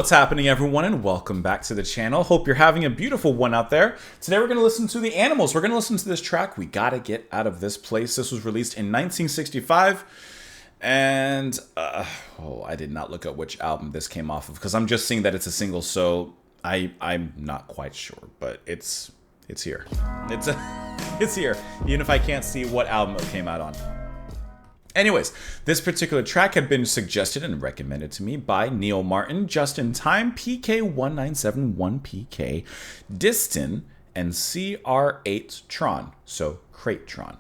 What's happening, everyone, and welcome back to the channel. Hope you're having a beautiful one out there. Today we're going to listen to the Animals. We're going to listen to this track, We Gotta Get Out of This Place. This was released in 1965, and I did not look up which album this came off of, because I'm just seeing that it's a single, so I'm not quite sure, but it's here. It's here, even if I can't see what album it came out on. Anyways, this particular track had been suggested and recommended to me by Neil Martin, Just in Time, PK1971PK, Distin, and CR8 Tron. So, Crate Tron.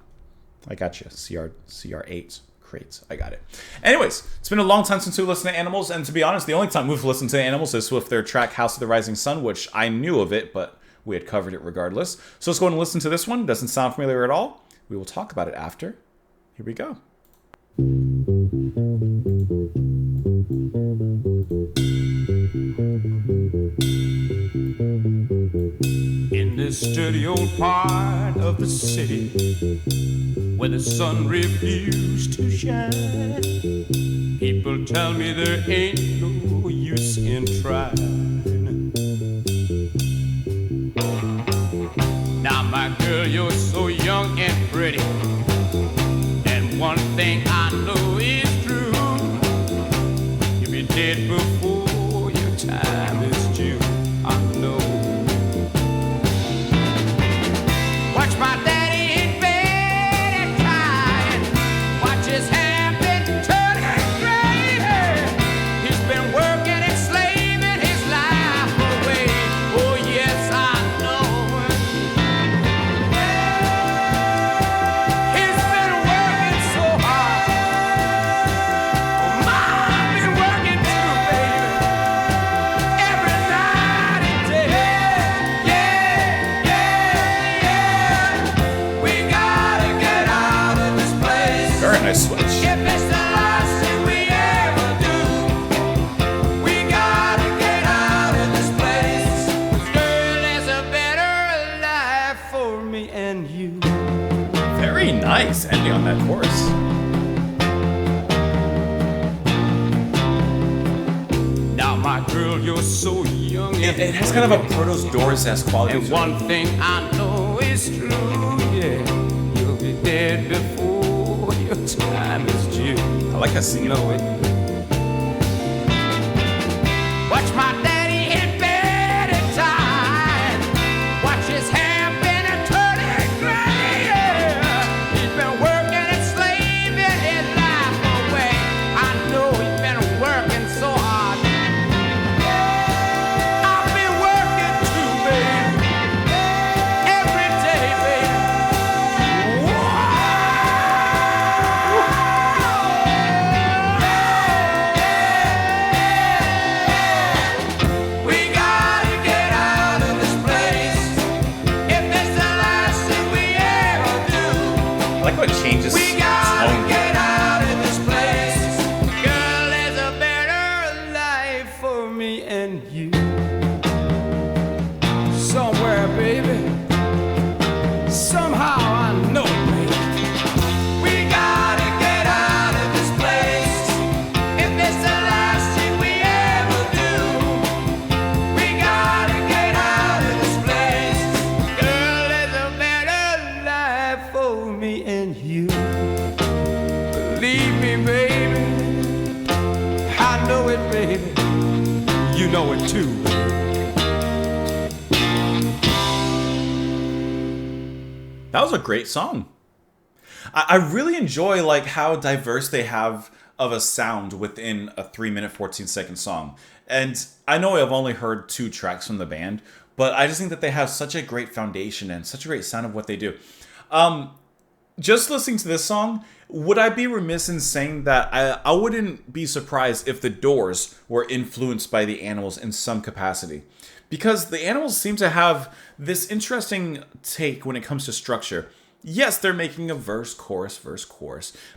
I got you. CR8 Crate. I got it. Anyways, it's been a long time since we listened to Animals, and to be honest, the only time we've listened to Animals is with their track House of the Rising Sun, which I knew of it, but we had covered it regardless. So let's go and listen to this one. It doesn't sound familiar at all. We will talk about it after. Here we go. In this dirty old part of the city where the sun refused to shine, people tell me there ain't no use in trying. Now my girl, you're so young and pretty, and one thing I know is true, you'll be dead before your time is due. I know. Watch my daddy in bed and crying. Watch his hair been turning gray. He's been working and slaving his life away. Oh yes, I know. He's been working so hard. Mom been working too, baby. Every night and day. We gotta get out of this place. Very nice switch. If it's the last thing we ever do, we gotta get out of this place. Girl, there's a better life for me and you. Very nice ending on that chorus. Now, my girl, you're so young and It has kind of a Proto's Doors-esque quality And to one it. thing I know is true, yeah, you'll be dead before your time is due. I like how singing Know it. it. Watch my daddy in bed at time. Watch his hair been a turning gray. He's been working and slaving his life away. I know he's been working so hard. I've been working too, baby. Every day, baby. We gotta get out of this place. If it's the last thing we ever do, I like how it changes we gotta tone. get out of this place. Girl, there's a better life for me and you. Somewhere, baby. Somehow I know it, baby. We gotta get out of this place. If it's the last thing we ever do, we gotta get out of this place. Girl, there's a better life for me and you. Believe me, baby. I know it, baby. You know it too. That was a great song. I really enjoy like how diverse they have of a sound within a 3-minute 14-second song. And I know I've only heard 2 tracks from the band, but I just think that they have such a great foundation and such a great sound of what they do. Just listening to this song, would I be remiss in saying that I wouldn't be surprised if the Doors were influenced by the Animals in some capacity? Because the Animals seem to have this interesting take when it comes to structure. Yes, they're making a verse, chorus,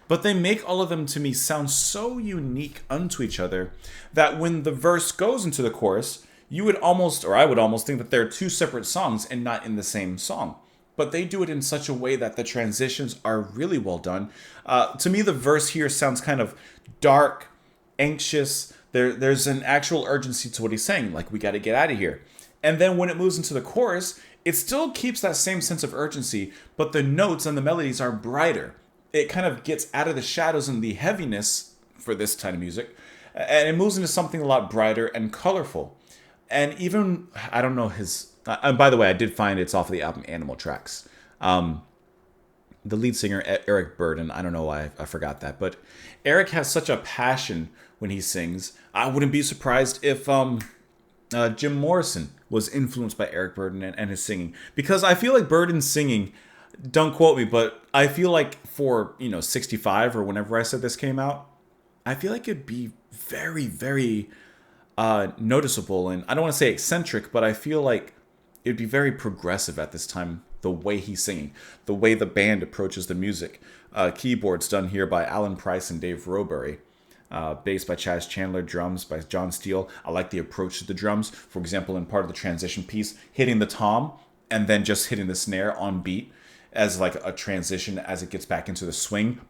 but they make all of them, to me, sound so unique unto each other that when the verse goes into the chorus, you would almost, or I would almost think that they're 2 separate songs and not in the same song. But they do it in such a way that the transitions are really well done. To me, the verse here sounds kind of dark, anxious. There's an actual urgency to what he's saying, like we got to get out of here. And then when it moves into the chorus, it still keeps that same sense of urgency, but the notes and the melodies are brighter. It kind of gets out of the shadows and the heaviness for this kind of music, and it moves into something a lot brighter and colorful. And even, I don't know his, and by the way, I did find it's off of the album Animal Tracks. The lead singer, Eric Burdon, I don't know why I forgot that, but Eric has such a passion when he sings. I wouldn't be surprised if Jim Morrison was influenced by Eric Burdon and his singing, because I feel like Burdon's singing, don't quote me, but I feel like for 65 or whenever I said this came out, I feel like it'd be very, very noticeable, and I don't want to say eccentric, but I feel like it'd be very progressive at this time, the way he's singing, the way the band approaches the music. Keyboards done here by Alan Price and Dave Robury. Bass by Chaz Chandler, drums by John Steele. I like the approach to the drums. For example, in part of the transition piece, hitting the tom and then just hitting the snare on beat as like a transition as it gets back into the swing.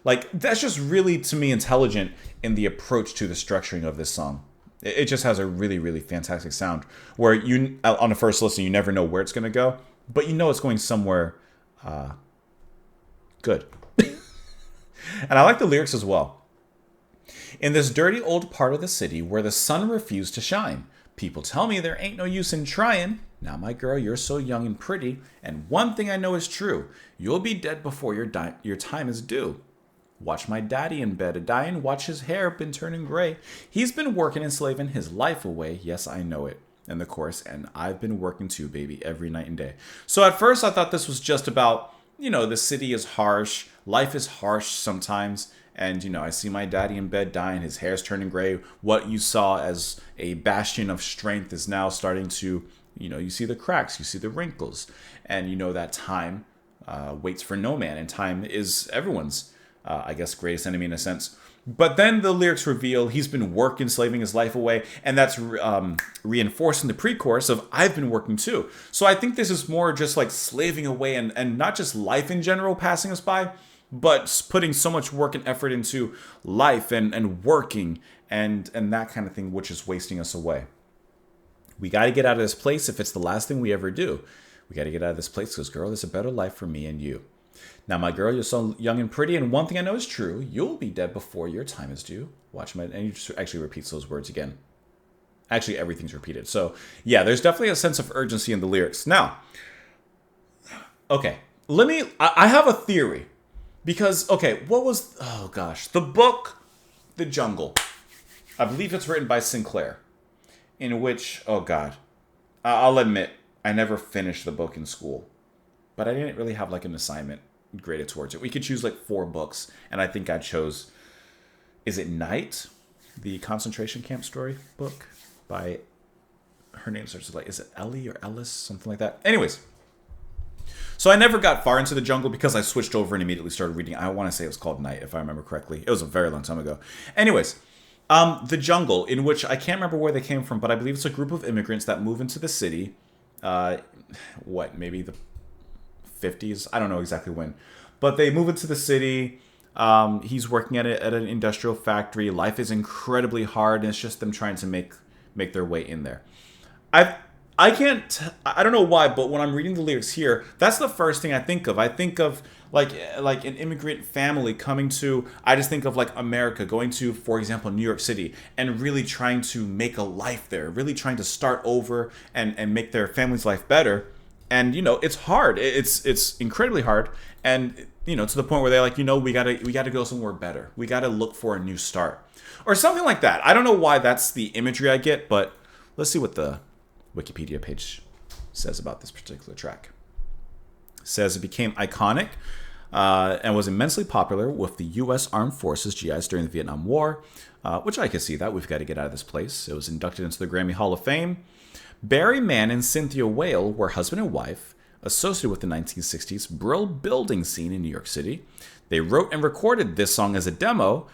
Like, that's just really, to me, intelligent in the approach to the structuring of this song. It just has a really, really fantastic sound where you, on the first listen, you never know where it's going to go, but you know it's going somewhere good. And I like the lyrics as well. In this dirty old part of the city where the sun refused to shine, people tell me there ain't no use in trying. Now, my girl, you're so young and pretty, and one thing I know is true. You'll be dead before your time is due. Watch my daddy in bed a-dying, watch his hair been turning gray. He's been working and slaving his life away, yes, I know it. And the chorus, and I've been working too, baby, every night and day. So at first I thought this was just about, the city is harsh, life is harsh sometimes, and, I see my daddy in bed dying, his hair's turning gray. What you saw as a bastion of strength is now starting to, you see the cracks, you see the wrinkles, and that time waits for no man, and time is everyone's, I guess, greatest enemy in a sense. But then the lyrics reveal he's been working, slaving his life away, and that's reinforcing the pre-chorus of I've been working too. So I think this is more just like slaving away and not just life in general passing us by, but putting so much work and effort into life and working and that kind of thing, which is wasting us away. We got to get out of this place if it's the last thing we ever do. We got to get out of this place because, girl, there's a better life for me and you. Now, my girl, you're so young and pretty, and one thing I know is true. You'll be dead before your time is due. Watch my... And he just actually repeats those words again. Actually, everything's repeated. So, yeah, there's definitely a sense of urgency in the lyrics. Now, okay, I have a theory. Because, okay, what was... Oh, gosh. The book, The Jungle. I believe it's written by Sinclair. In which... Oh, God. I'll admit, I never finished the book in school. But I didn't really have, like, an assignment graded towards it. We could choose, like, 4 books. And I think I chose... Is it Night? The concentration camp story book by... Her name starts with, like... Is it Ellie or Ellis? Something like that. Anyways... So I never got far into The Jungle because I switched over and immediately started reading. I want to say it was called Night, if I remember correctly. It was a very long time ago. Anyways, The Jungle, in which I can't remember where they came from, but I believe it's a group of immigrants that move into the city. Maybe the 50s? I don't know exactly when. But they move into the city. He's working at an industrial factory. Life is incredibly hard, and it's just them trying to make their way in there. I don't know why, but when I'm reading the lyrics here, that's the first thing I think of. I think of like an immigrant family coming to, I just think of like America, going to, for example, New York City, and really trying to make a life there, really trying to start over and make their family's life better. And, it's hard. It's incredibly hard. And, to the point where they're like, we gotta go somewhere better. We gotta look for a new start or something like that. I don't know why that's the imagery I get, but let's see what the Wikipedia page says about this particular track. It says it became iconic and was immensely popular with the U.S. Armed Forces GIs during the Vietnam War, which I can see that. We've got to get out of this place. It was inducted into the Grammy Hall of Fame. Barry Mann and Cynthia Whale were husband and wife, associated with the 1960s Brill Building scene in New York City. They wrote and recorded this song as a demo.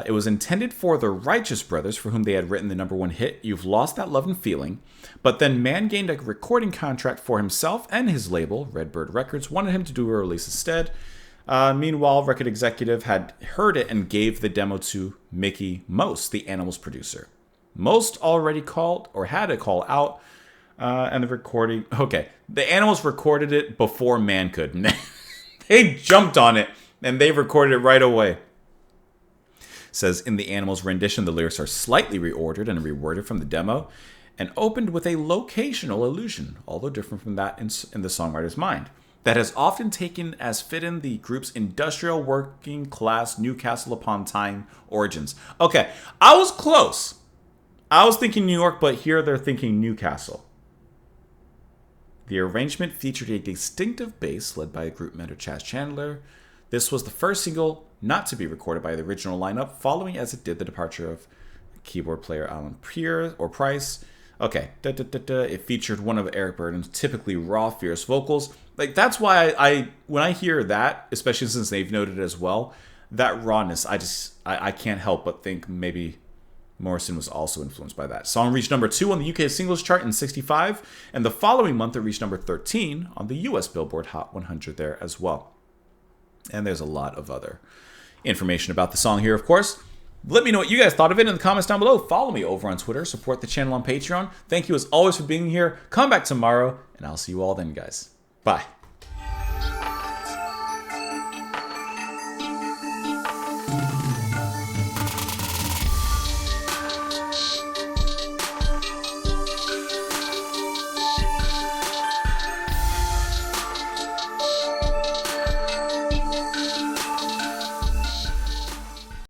It was intended for the Righteous Brothers, for whom they had written the #1 hit, You've Lost That Love and Feeling. But then Mann gained a recording contract for himself, and his label, Redbird Records, wanted him to do a release instead. Meanwhile, record executive had heard it and gave the demo to Mickey Most, the Animals producer. Most already called or had a call out, and the recording. Okay, the Animals recorded it before Man could. They jumped on it and they recorded it right away. Says in the Animals rendition, the lyrics are slightly reordered and reworded from the demo, and opened with a locational allusion, although different from that in the songwriter's mind, that has often taken as fit in the group's industrial working class Newcastle upon Tyne origins. Okay, I was close. I was thinking New York, but here they're thinking Newcastle. The arrangement featured a distinctive bass led by group member Chas Chandler. This was the first single not to be recorded by the original lineup, following as it did the departure of keyboard player Alan Price. Okay, it featured one of Eric Burdon's typically raw, fierce vocals. Like, that's why I when I hear that, especially since they've noted as well, that rawness, I can't help but think maybe Morrison was also influenced by that. Song reached number 2 on the UK singles chart in 1965, and the following month it reached number 13 on the US Billboard Hot 100 there as well. And there's a lot of other information about the song here, of course. Let me know what you guys thought of it in the comments down below. Follow me over on Twitter. Support the channel on Patreon. Thank you as always for being here. Come back tomorrow, and I'll see you all then, guys. Bye.